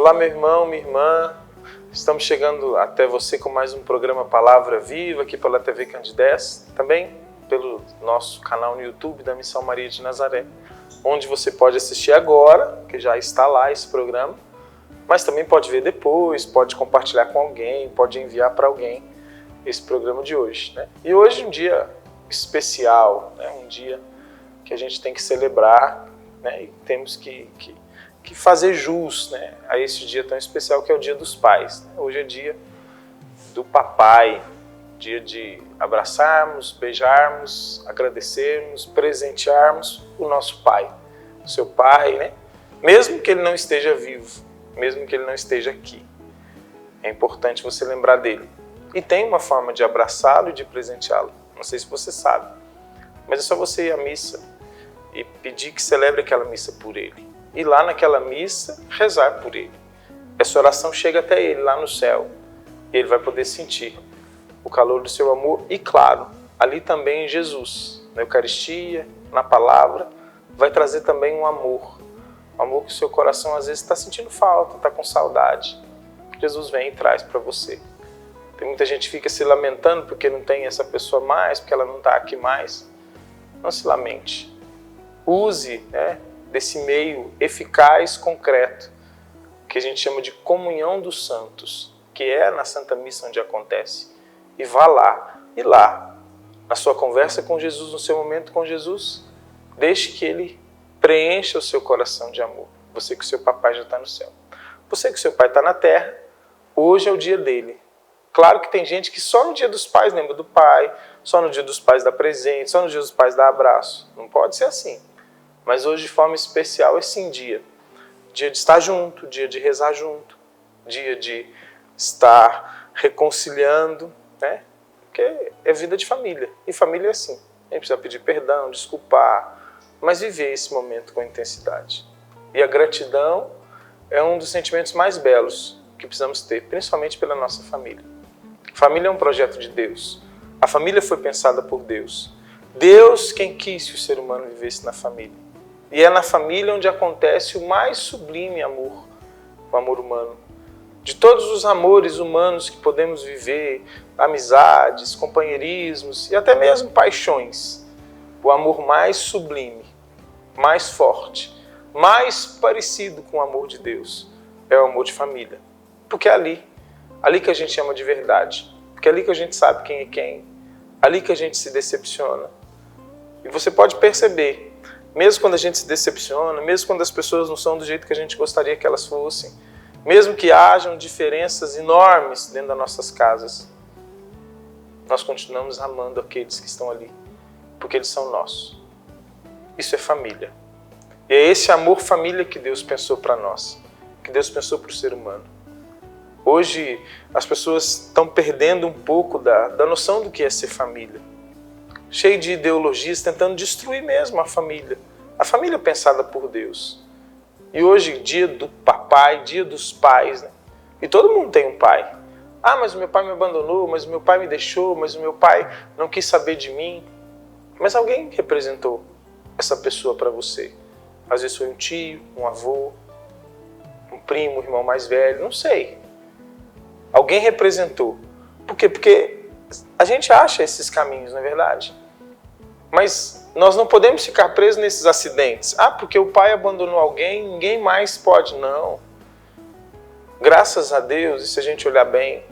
Olá, meu irmão, minha irmã. Estamos chegando até você com mais um programa Palavra Viva, aqui pela TV Candidez, também pelo nosso canal no YouTube da Missão Maria de Nazaré, onde você pode assistir agora, que já está lá esse programa, mas também pode ver depois, pode compartilhar com alguém, pode enviar para alguém esse programa de hoje, né? E hoje é um dia especial, né? Um dia que a gente tem que celebrar, né? E temos que fazer jus, né, a esse dia tão especial que é o Dia dos Pais. Hoje é dia do papai, dia de abraçarmos, beijarmos, agradecermos, presentearmos o nosso pai, o seu pai, né? Mesmo que ele não esteja vivo, mesmo que ele não esteja aqui. É importante você lembrar dele. E tem uma forma de abraçá-lo e de presenteá-lo. Não sei se você sabe, mas é só você ir à missa e pedir que celebre aquela missa por ele. E lá naquela missa, rezar por ele. Essa oração chega até ele lá no céu. E ele vai poder sentir o calor do seu amor. E claro, ali também em Jesus, na Eucaristia, na palavra, vai trazer também um amor. Um amor que o seu coração às vezes está sentindo falta, está com saudade. Jesus vem e traz para você. Tem muita gente que fica se lamentando porque não tem essa pessoa mais, porque ela não está aqui mais. Não se lamente. Use, né, desse meio eficaz, concreto, que a gente chama de comunhão dos santos, que é na Santa Missa onde acontece. E vá lá, e lá, na sua conversa com Jesus, no seu momento com Jesus, deixe que ele preencha o seu coração de amor. Você que o seu papai já está no céu. Você que o seu pai está na terra, hoje é o dia dele. Claro que tem gente que só no dia dos pais lembra do pai, só no dia dos pais dá presente, só no dia dos pais dá abraço. Não pode ser assim. Mas hoje, de forma especial, esse dia. Dia de estar junto, dia de rezar junto, dia de estar reconciliando, né? Porque é vida de família. E família é assim. A gente precisa pedir perdão, desculpar, mas viver esse momento com intensidade. E a gratidão é um dos sentimentos mais belos que precisamos ter, principalmente pela nossa família. Família é um projeto de Deus. A família foi pensada por Deus. Deus quem quis que o ser humano vivesse na família. E é na família onde acontece o mais sublime amor, o amor humano. De todos os amores humanos que podemos viver, amizades, companheirismos e até mesmo paixões, o amor mais sublime, mais forte, mais parecido com o amor de Deus é o amor de família. Porque é ali que a gente ama de verdade, porque é ali que a gente sabe quem é quem, ali que a gente se decepciona. E você pode perceber, mesmo quando a gente se decepciona, mesmo quando as pessoas não são do jeito que a gente gostaria que elas fossem, mesmo que hajam diferenças enormes dentro das nossas casas, nós continuamos amando aqueles que estão ali, porque eles são nossos. Isso é família. E é esse amor família que Deus pensou para nós, que Deus pensou para o ser humano. Hoje as pessoas estão perdendo um pouco da noção do que é ser família. Cheio de ideologias, tentando destruir mesmo a família pensada por Deus. E hoje, dia do papai, dia dos pais, né? E todo mundo tem um pai. Ah, mas o meu pai me abandonou, mas o meu pai me deixou, mas o meu pai não quis saber de mim. Mas alguém representou essa pessoa para você. Às vezes foi um tio, um avô, um primo, um irmão mais velho, não sei. Alguém representou. Por quê? Porque a gente acha esses caminhos, não é verdade? Mas nós não podemos ficar presos nesses acidentes. Ah, porque o pai abandonou alguém, ninguém mais pode. Não. Graças a Deus, e se a gente olhar bem,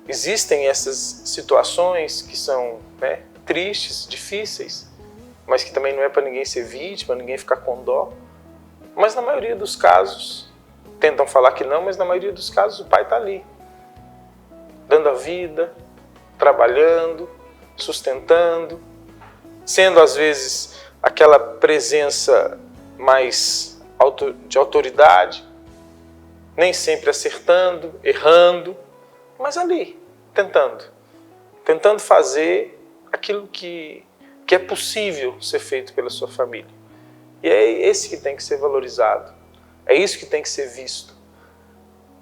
existem essas situações que são, né, tristes, difíceis, mas que também não é para ninguém ser vítima, ninguém ficar com dó. Mas na maioria dos casos, tentam falar que não, mas na maioria dos casos o pai está ali, dando a vida, trabalhando, sustentando, sendo às vezes aquela presença mais de autoridade, nem sempre acertando, errando, mas ali, tentando fazer aquilo que é possível ser feito pela sua família. E é esse que tem que ser valorizado, é isso que tem que ser visto.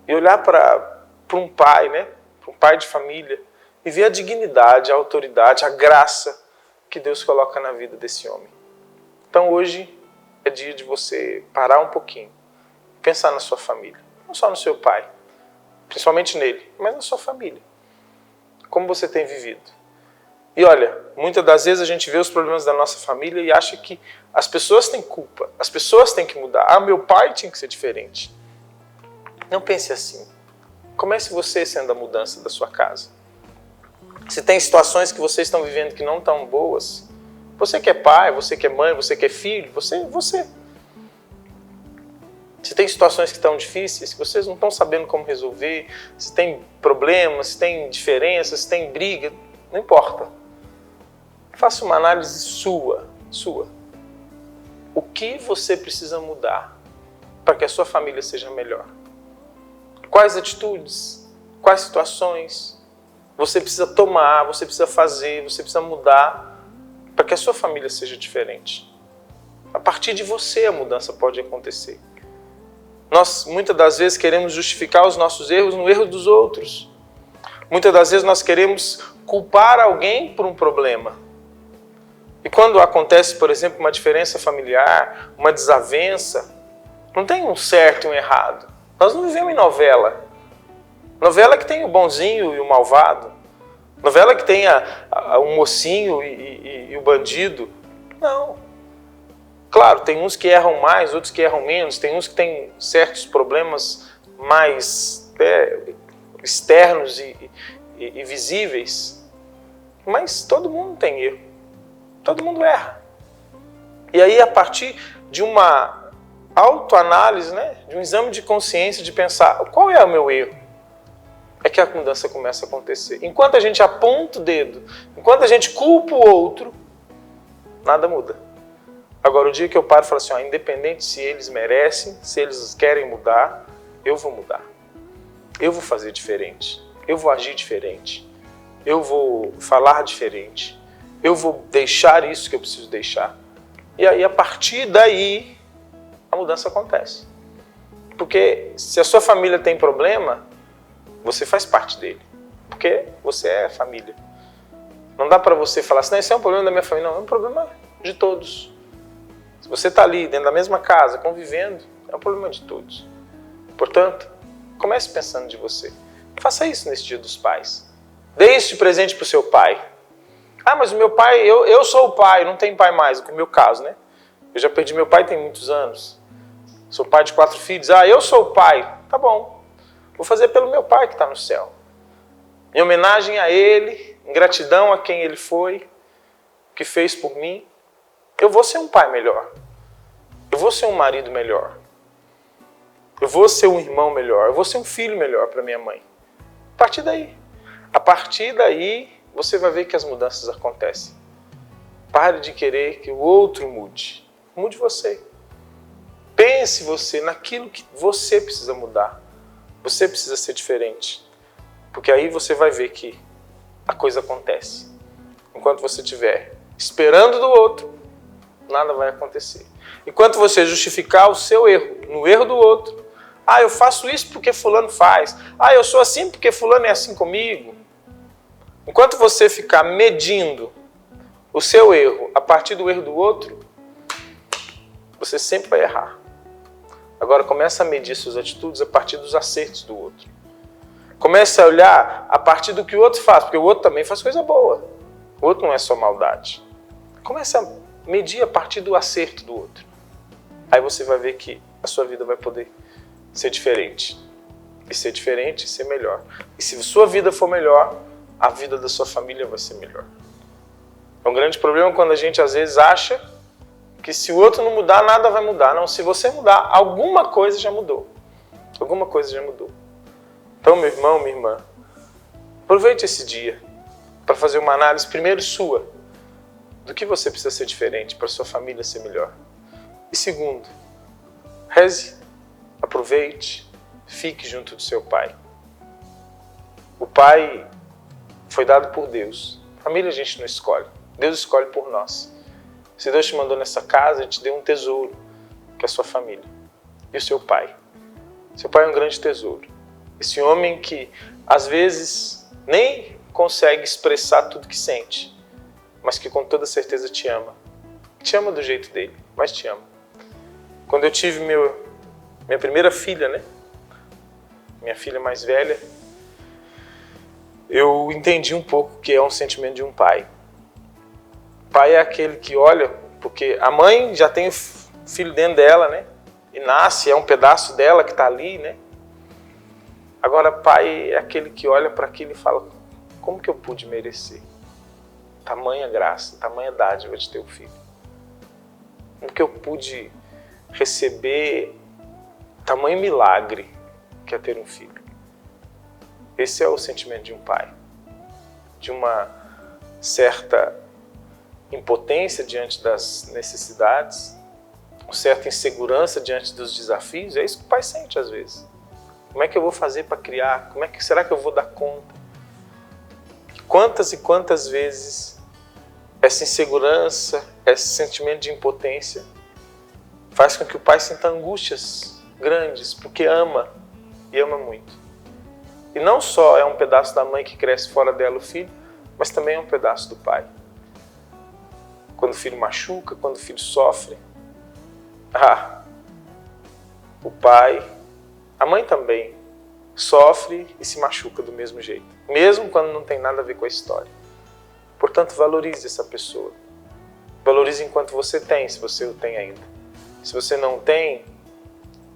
E olhar para um pai, né, para um pai de família, e ver a dignidade, a autoridade, a graça que Deus coloca na vida desse homem. Então hoje é dia de você parar um pouquinho, pensar na sua família. só no seu pai, principalmente nele, mas na sua família. Como você tem vivido? E olha, muitas das vezes a gente vê os problemas da nossa família e acha que as pessoas têm culpa, as pessoas têm que mudar. Ah, meu pai tinha que ser diferente. Não pense assim. Comece você sendo a mudança da sua casa. Se tem situações que vocês estão vivendo que não estão boas, você que é pai, você que é mãe, você que é filho, você. Se tem situações que estão difíceis, que vocês não estão sabendo como resolver, se tem problemas, se tem diferenças, se tem briga, não importa. Faça uma análise sua. O que você precisa mudar para que a sua família seja melhor? Quais atitudes, quais situações você precisa tomar, você precisa fazer, você precisa mudar para que a sua família seja diferente? A partir de você a mudança pode acontecer. Nós, muitas das vezes, queremos justificar os nossos erros no erro dos outros. Muitas das vezes nós queremos culpar alguém por um problema. E quando acontece, por exemplo, uma diferença familiar, uma desavença, não tem um certo e um errado. Nós não vivemos em novela. Novela que tem o bonzinho e o malvado. Novela que tem o mocinho e o bandido. Não. Claro, tem uns que erram mais, outros que erram menos. Tem uns que têm certos problemas mais externos e visíveis. Mas todo mundo tem erro. Todo mundo erra. E aí, a partir de uma autoanálise, né, de um exame de consciência, de pensar qual é o meu erro, é que a mudança começa a acontecer. Enquanto a gente aponta o dedo, enquanto a gente culpa o outro, nada muda. Agora, o dia que eu paro e falo assim, independente se eles merecem, se eles querem mudar, eu vou mudar. Eu vou fazer diferente. Eu vou agir diferente. Eu vou falar diferente. Eu vou deixar isso que eu preciso deixar. E aí, a partir daí, a mudança acontece. Porque se a sua família tem problema, você faz parte dele. Porque você é família. Não dá para você falar assim, não, esse é um problema da minha família. Não, é um problema de todos. Se você está ali, dentro da mesma casa, convivendo, é um problema de todos. Portanto, comece pensando de você. Faça isso nesse Dia dos Pais. Dê este presente para o seu pai. Ah, mas o meu pai, eu sou o pai, não tenho pai mais, no meu caso, né? Eu já perdi meu pai tem muitos anos. Sou pai de 4 filhos. Ah, eu sou o pai. Tá bom. Vou fazer pelo meu pai que está no céu. Em homenagem a ele, em gratidão a quem ele foi, que fez por mim, eu vou ser um pai melhor. Eu vou ser um marido melhor. Eu vou ser um irmão melhor. Eu vou ser um filho melhor para minha mãe. A partir daí, você vai ver que as mudanças acontecem. Pare de querer que o outro mude. Mude você. Pense você naquilo que você precisa mudar. Você precisa ser diferente. Porque aí você vai ver que a coisa acontece. Enquanto você estiver esperando do outro, nada vai acontecer. Enquanto você justificar o seu erro no erro do outro, ah, eu faço isso porque fulano faz. Ah, eu sou assim porque fulano é assim comigo. Enquanto você ficar medindo o seu erro a partir do erro do outro, você sempre vai errar. Agora comece a medir suas atitudes a partir dos acertos do outro. Comece a olhar a partir do que o outro faz, porque o outro também faz coisa boa. O outro não é só maldade. Comece a medir a partir do acerto do outro. Aí você vai ver que a sua vida vai poder ser diferente. E ser diferente e ser melhor. E se a sua vida for melhor, a vida da sua família vai ser melhor. É um grande problema quando a gente às vezes acha que se o outro não mudar, nada vai mudar. Não, se você mudar, alguma coisa já mudou. Alguma coisa já mudou. Então, meu irmão, minha irmã, aproveite esse dia para fazer uma análise primeiro sua do que você precisa ser diferente para sua família ser melhor. E segundo, reze, aproveite, fique junto do seu pai. O pai foi dado por Deus. Família a gente não escolhe. Deus escolhe por nós. Se Deus te mandou nessa casa, Ele te deu um tesouro, que é a sua família. E o seu pai. Seu pai é um grande tesouro. Esse homem que, às vezes, nem consegue expressar tudo que sente, mas que com toda certeza te ama. Te ama do jeito dele, mas te ama. Quando eu tive minha primeira filha, né? minha filha mais velha, eu entendi um pouco o que é um sentimento de um pai. Pai é aquele que olha, porque a mãe já tem o filho dentro dela, né? E nasce, é um pedaço dela que está ali, né? Agora, pai é aquele que olha para aquilo e fala, como que eu pude merecer? Tamanha graça, tamanha dádiva de ter um filho. Como que eu pude receber tamanho milagre que é ter um filho? Esse é o sentimento de um pai. De uma certa impotência diante das necessidades, uma certa insegurança diante dos desafios. É isso que o pai sente às vezes. Como é que eu vou fazer para criar? Será que eu vou dar conta? Quantas e quantas vezes essa insegurança, esse sentimento de impotência faz com que o pai sinta angústias grandes, porque ama e ama muito. E não só é um pedaço da mãe que cresce fora dela o filho, mas também é um pedaço do pai. Quando o filho machuca, quando o filho sofre, o pai, a mãe também, sofre e se machuca do mesmo jeito, mesmo quando não tem nada a ver com a história. Portanto, valorize essa pessoa. Valorize enquanto você tem, se você o tem ainda. Se você não tem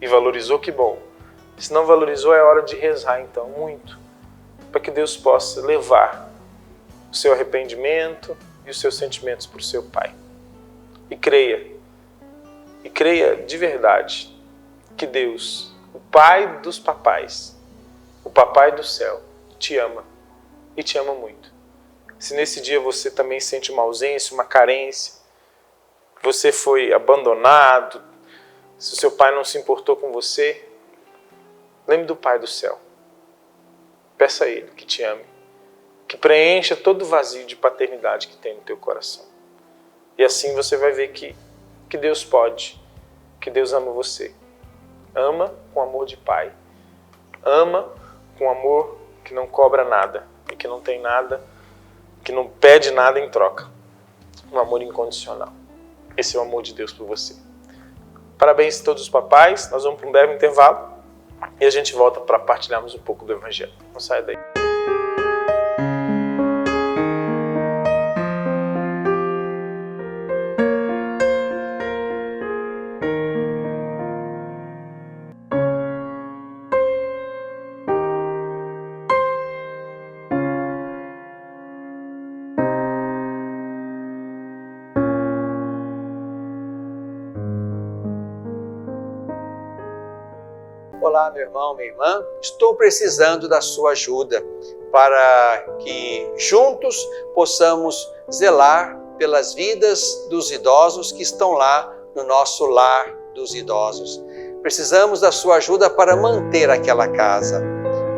e valorizou, que bom. Se não valorizou, é hora de rezar então, muito, para que Deus possa levar o seu arrependimento e os seus sentimentos para o seu pai. E creia de verdade que Deus, o Pai dos papais, o Papai do céu, te ama e te ama muito. Se nesse dia você também sente uma ausência, uma carência, você foi abandonado, se o seu pai não se importou com você, lembre do Pai do céu. Peça a Ele que te ame, que preencha todo o vazio de paternidade que tem no teu coração. E assim você vai ver que Deus pode, que Deus ama você. Ama com amor de pai. Ama com amor que não cobra nada e que não tem nada, que não pede nada em troca. Um amor incondicional. Esse é o amor de Deus por você. Parabéns a todos os papais. Nós vamos para um breve intervalo e a gente volta para partilharmos um pouco do Evangelho. Não saia daí. Olá, meu irmão, minha irmã, estou precisando da sua ajuda para que juntos possamos zelar pelas vidas dos idosos que estão lá no nosso lar dos idosos. Precisamos da sua ajuda para manter aquela casa.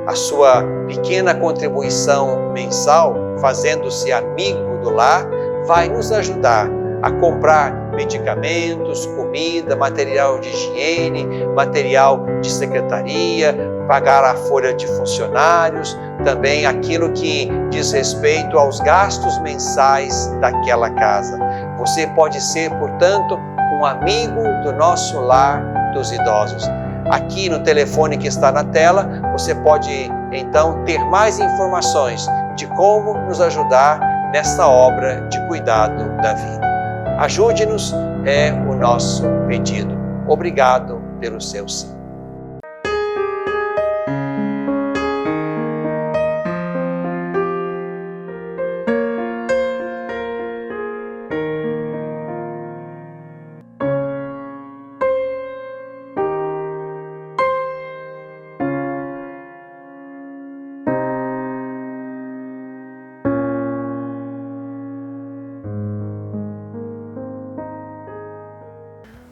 A sua pequena contribuição mensal, fazendo-se amigo do lar, vai nos ajudar a comprar medicamentos, comida, material de higiene, material de secretaria, pagar a folha de funcionários, também aquilo que diz respeito aos gastos mensais daquela casa. Você pode ser, portanto, um amigo do nosso lar dos idosos. Aqui no telefone que está na tela, você pode então ter mais informações de como nos ajudar nessa obra de cuidado da vida. Ajude-nos, é o nosso pedido. Obrigado pelo seu sim.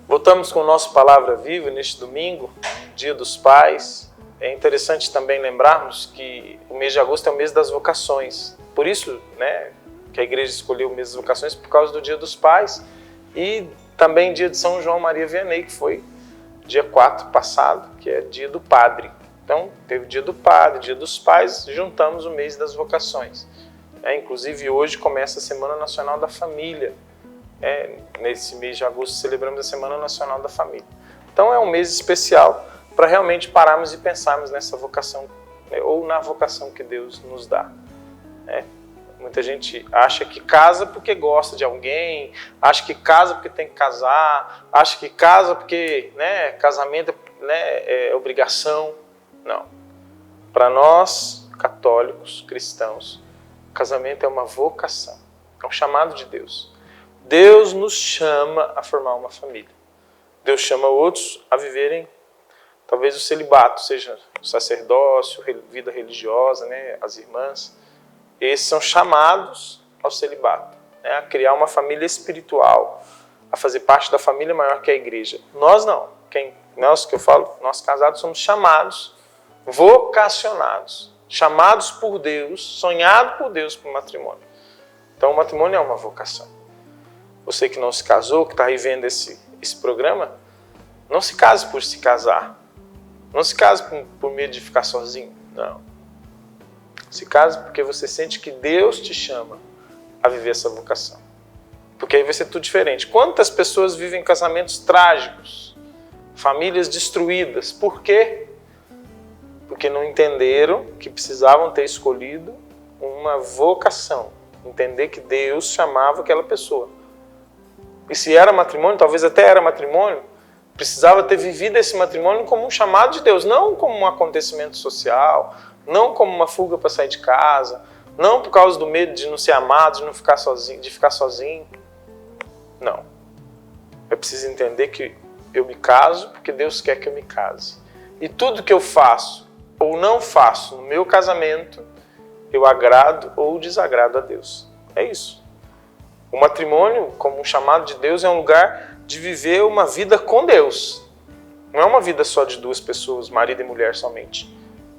Voltamos com o nosso Palavra Viva neste domingo, Dia dos Pais. É interessante também lembrarmos que o mês de agosto é o mês das vocações. Por isso, que a igreja escolheu o mês das vocações por causa do Dia dos Pais e também dia de São João Maria Vianney, que foi dia 4 passado, que é dia do Padre. Então, teve o dia do Padre, dia dos Pais, juntamos o mês das vocações. Inclusive, hoje começa a Semana Nacional da Família. Nesse mês de agosto celebramos a Semana Nacional da Família. Então é um mês especial para realmente pararmos e pensarmos nessa vocação, né, ou na vocação que Deus nos dá. Né? Muita gente acha que casa porque gosta de alguém, acha que casa porque tem que casar, acha que casa porque, né, casamento, né, é obrigação. Não. Para nós, católicos, cristãos, casamento é uma vocação, é um chamado de Deus. Deus nos chama a formar uma família. Deus chama outros a viverem, talvez o celibato, seja o sacerdócio, vida religiosa, né, as irmãs. Esses são chamados ao celibato, né, a criar uma família espiritual, a fazer parte da família maior que é a igreja. Nós não. Nós que eu falo, nós casados somos chamados, vocacionados, chamados por Deus, sonhados por Deus para o matrimônio. Então o matrimônio é uma vocação. Você que não se casou, que está aí vendo esse programa, não se case por se casar. Não se case por medo de ficar sozinho. Não. Se case porque você sente que Deus te chama a viver essa vocação. Porque aí vai ser tudo diferente. Quantas pessoas vivem casamentos trágicos? Famílias destruídas. Por quê? Porque não entenderam que precisavam ter escolhido uma vocação. Entender que Deus chamava aquela pessoa. E se era matrimônio, talvez até era matrimônio, precisava ter vivido esse matrimônio como um chamado de Deus, não como um acontecimento social, não como uma fuga para sair de casa, não por causa do medo de não ser amado, de não ficar sozinho, de ficar sozinho. Não. É preciso entender que eu me caso porque Deus quer que eu me case. E tudo que eu faço ou não faço no meu casamento, eu agrado ou desagrado a Deus. É isso. O matrimônio, como um chamado de Deus, é um lugar de viver uma vida com Deus. Não é uma vida só de duas pessoas, marido e mulher somente.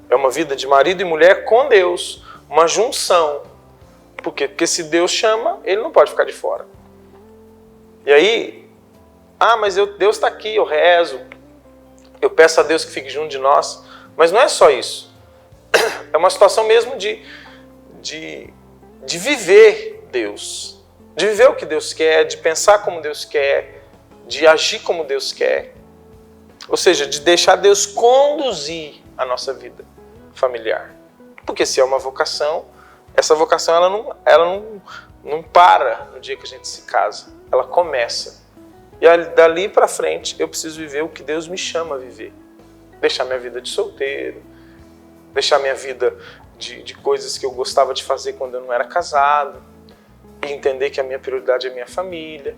É uma vida de marido e mulher com Deus, uma junção. Por quê? Porque se Deus chama, ele não pode ficar de fora. E aí, mas Deus está aqui, eu rezo, eu peço a Deus que fique junto de nós. Mas não é só isso. É uma situação mesmo de viver Deus. De viver o que Deus quer, de pensar como Deus quer, de agir como Deus quer. Ou seja, de deixar Deus conduzir a nossa vida familiar. Porque se é uma vocação, essa vocação ela não para no dia que a gente se casa. Ela começa. E dali para frente eu preciso viver o que Deus me chama a viver. Deixar minha vida de solteiro, deixar minha vida de coisas que eu gostava de fazer quando eu não era casado, e entender que a minha prioridade é a minha família.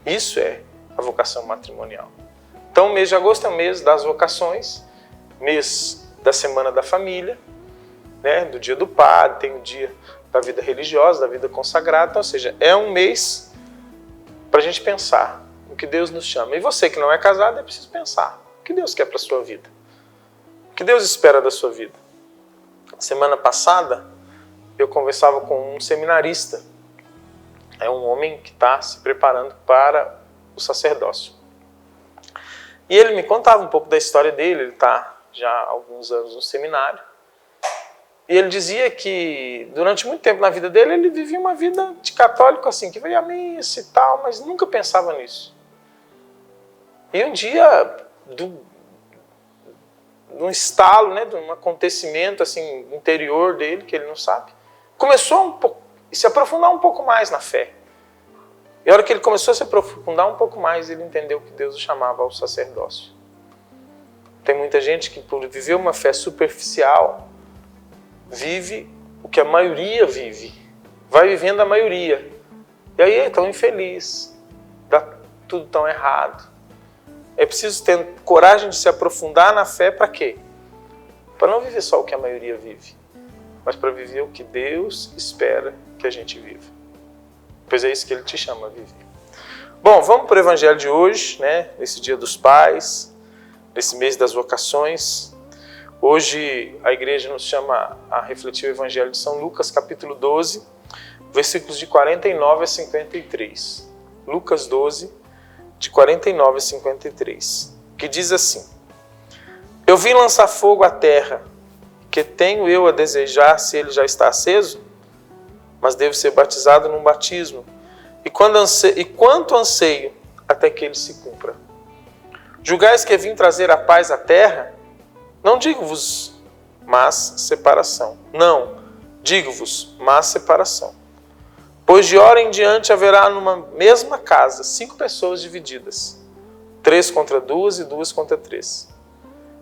Isso é a vocação matrimonial. Então o mês de agosto é o mês das vocações, mês da Semana da Família, né, do Dia do Padre, tem o dia da vida religiosa, da vida consagrada, então, ou seja, é um mês para a gente pensar o que Deus nos chama. E você que não é casado, é preciso pensar o que Deus quer para a sua vida, o que Deus espera da sua vida. Semana passada, eu conversava com um seminarista. É um homem que está se preparando para o sacerdócio. E ele me contava um pouco da história dele. Ele está já há alguns anos no seminário. E ele dizia que durante muito tempo na vida dele, ele vivia uma vida de católico assim, que veio à missa e tal, mas nunca pensava nisso. E um dia, de um estalo, né, de um acontecimento assim, interior dele, que ele não sabe, começou e se aprofundar um pouco mais na fé. E a hora que ele começou a se aprofundar um pouco mais, ele entendeu que Deus o chamava ao sacerdócio. Tem muita gente que, por viver uma fé superficial, vive o que a maioria vive. Vai vivendo a maioria. E aí é tão infeliz. Dá tudo tão errado. É preciso ter coragem de se aprofundar na fé para quê? Para não viver só o que a maioria vive, mas para viver o que Deus espera que a gente viva. Pois é isso que Ele te chama a viver. Bom, vamos para o Evangelho de hoje, né? Nesse Dia dos Pais, nesse mês das vocações. Hoje a igreja nos chama a refletir o Evangelho de São Lucas, capítulo 12, versículos de 49 a 53. Lucas 12, de 49 a 53, que diz assim: Eu vim lançar fogo à terra, que tenho eu a desejar se ele já está aceso? Mas devo ser batizado num batismo, e quanto anseio até que ele se cumpra. Julgais que vim trazer a paz à terra? Não digo-vos, mas separação. Não, digo-vos, mas separação. Pois de hora em diante haverá numa mesma casa 5 pessoas divididas, 3 contra 2 e 2 contra 3.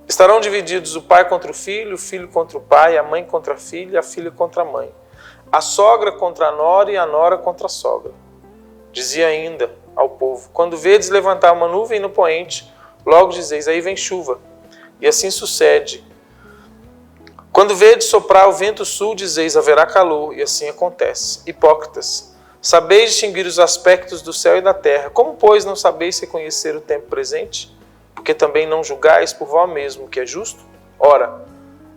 Estarão divididos o pai contra o filho contra o pai, a mãe contra a filha contra a mãe, a sogra contra a nora contra a sogra. Dizia ainda ao povo: quando vedes levantar uma nuvem no poente, logo dizeis: aí vem chuva. E assim sucede. Quando vedes soprar o vento sul, dizeis: haverá calor. E assim acontece. Hipócritas, sabeis distinguir os aspectos do céu e da terra. Como, pois, não sabeis reconhecer o tempo presente? Porque também não julgais por vós mesmo o que é justo? Ora,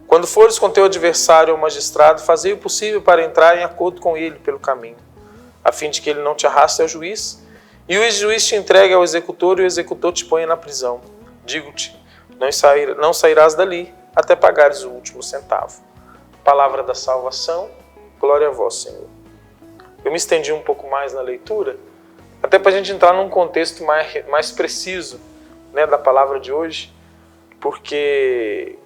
quando fores com teu adversário ou magistrado, fazei o possível para entrar em acordo com ele pelo caminho, a fim de que ele não te arraste ao juiz, e o juiz te entregue ao executor, e o executor te ponha na prisão. Digo-te, não sairás dali, até pagares o último centavo. Palavra da salvação, glória a vós, Senhor. Eu me estendi um pouco mais na leitura, até para a gente entrar num contexto mais preciso, né, da palavra de hoje, porque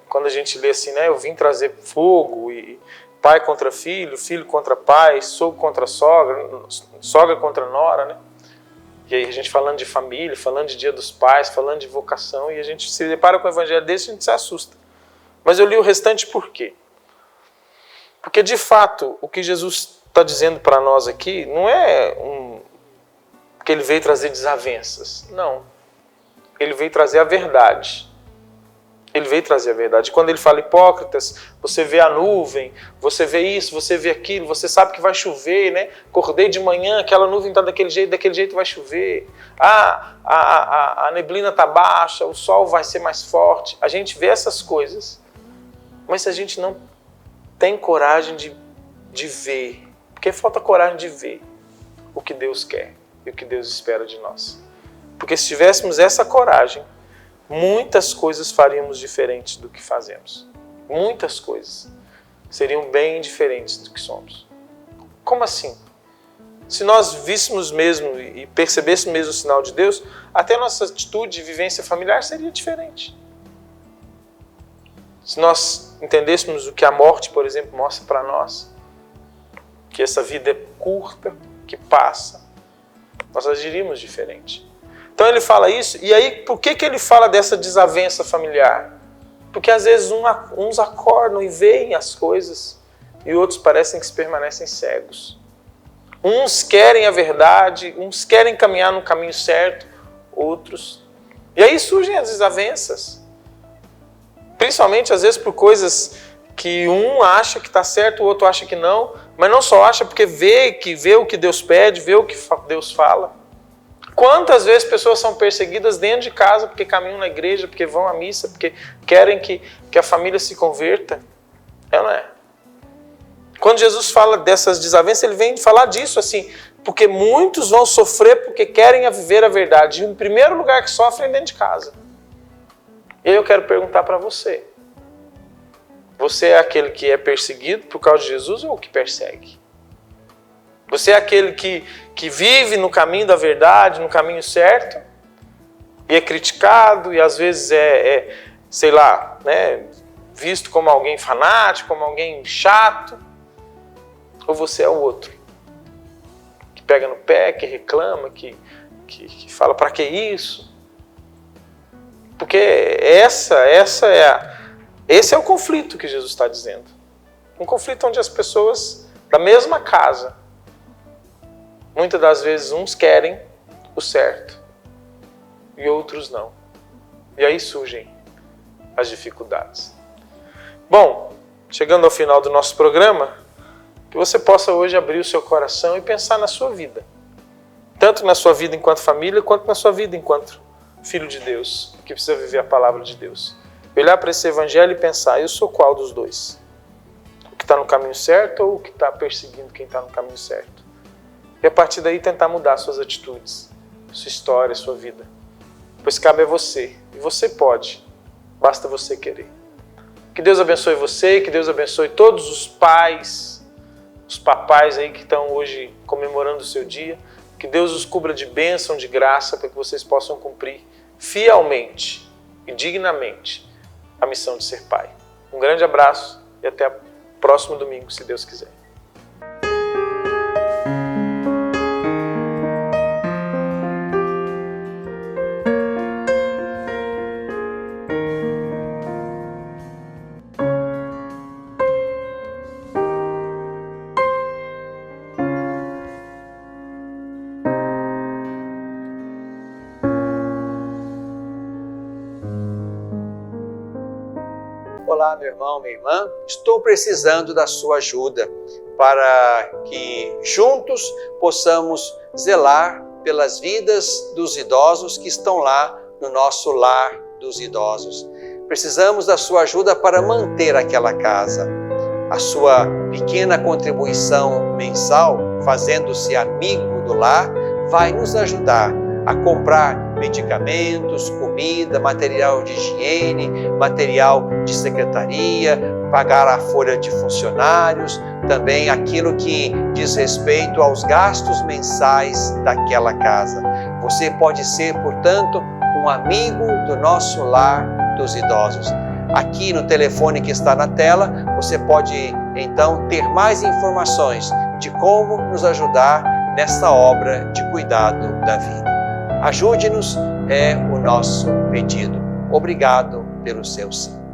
quando a gente lê assim, né, eu vim trazer fogo, e pai contra filho, filho contra pai, sogro contra sogra, sogra contra nora, né? E aí a gente falando de família, falando de dia dos pais, falando de vocação, e a gente se depara com o evangelho desse e a gente se assusta. Mas eu li o restante por quê? Porque de fato, o que Jesus está dizendo para nós aqui não é que ele veio trazer desavenças. Não. Ele veio trazer a verdade. Ele veio trazer a verdade. Quando ele fala hipócritas, você vê a nuvem, você vê isso, você vê aquilo, você sabe que vai chover, né? Acordei de manhã, aquela nuvem está daquele jeito vai chover. A neblina está baixa, o sol vai ser mais forte. A gente vê essas coisas, mas se a gente não tem coragem de ver, porque falta coragem de ver o que Deus quer e o que Deus espera de nós. Porque se tivéssemos essa coragem, muitas coisas faríamos diferentes do que fazemos. Muitas coisas seriam bem diferentes do que somos. Como assim? Se nós víssemos mesmo e percebêssemos mesmo o sinal de Deus, até a nossa atitude de vivência familiar seria diferente. Se nós entendêssemos o que a morte, por exemplo, mostra para nós, que essa vida é curta, que passa, nós agiríamos diferente. Então ele fala isso, e aí por que ele fala dessa desavença familiar? Porque às vezes uns acordam e veem as coisas, e outros parecem que permanecem cegos. Uns querem a verdade, uns querem caminhar no caminho certo, outros. E aí surgem as desavenças. Principalmente às vezes por coisas que um acha que está certo, o outro acha que não, mas não só acha porque vê o que Deus pede, vê o que Deus fala. Quantas vezes pessoas são perseguidas dentro de casa porque caminham na igreja, porque vão à missa, porque querem que a família se converta? É ou não é? Quando Jesus fala dessas desavenças, ele vem falar disso assim, porque muitos vão sofrer porque querem viver a verdade. E o primeiro lugar que sofrem é dentro de casa. E aí eu quero perguntar para você. Você é aquele que é perseguido por causa de Jesus ou que persegue? Você é aquele que vive no caminho da verdade, no caminho certo, e é criticado, e às vezes sei lá, né, visto como alguém fanático, como alguém chato, ou você é o outro, que pega no pé, que reclama, que fala, para que isso? Porque esse é o conflito que Jesus está dizendo. Um conflito onde as pessoas da mesma casa, muitas das vezes uns querem o certo e outros não. E aí surgem as dificuldades. Bom, chegando ao final do nosso programa, que você possa hoje abrir o seu coração e pensar na sua vida. Tanto na sua vida enquanto família, quanto na sua vida enquanto filho de Deus, que precisa viver a palavra de Deus. Olhar para esse evangelho e pensar, eu sou qual dos dois? O que está no caminho certo ou o que está perseguindo quem está no caminho certo? E a partir daí tentar mudar suas atitudes, sua história, sua vida. Pois cabe a você. E você pode. Basta você querer. Que Deus abençoe você, que Deus abençoe todos os pais, os papais aí que estão hoje comemorando o seu dia. Que Deus os cubra de bênção, de graça, para que vocês possam cumprir fielmente e dignamente a missão de ser pai. Um grande abraço e até o próximo domingo, se Deus quiser. Olá, meu irmão, minha irmã, estou precisando da sua ajuda para que juntos possamos zelar pelas vidas dos idosos que estão lá no nosso lar dos idosos. Precisamos da sua ajuda para manter aquela casa. A sua pequena contribuição mensal, fazendo-se amigo do lar, vai nos ajudar a comprar medicamentos, comida, material de higiene, material de secretaria, pagar a folha de funcionários, também aquilo que diz respeito aos gastos mensais daquela casa. Você pode ser, portanto, um amigo do nosso lar dos idosos. Aqui no telefone que está na tela, você pode então ter mais informações de como nos ajudar nessa obra de cuidado da vida. Ajude-nos, é o nosso pedido. Obrigado pelo seu sim.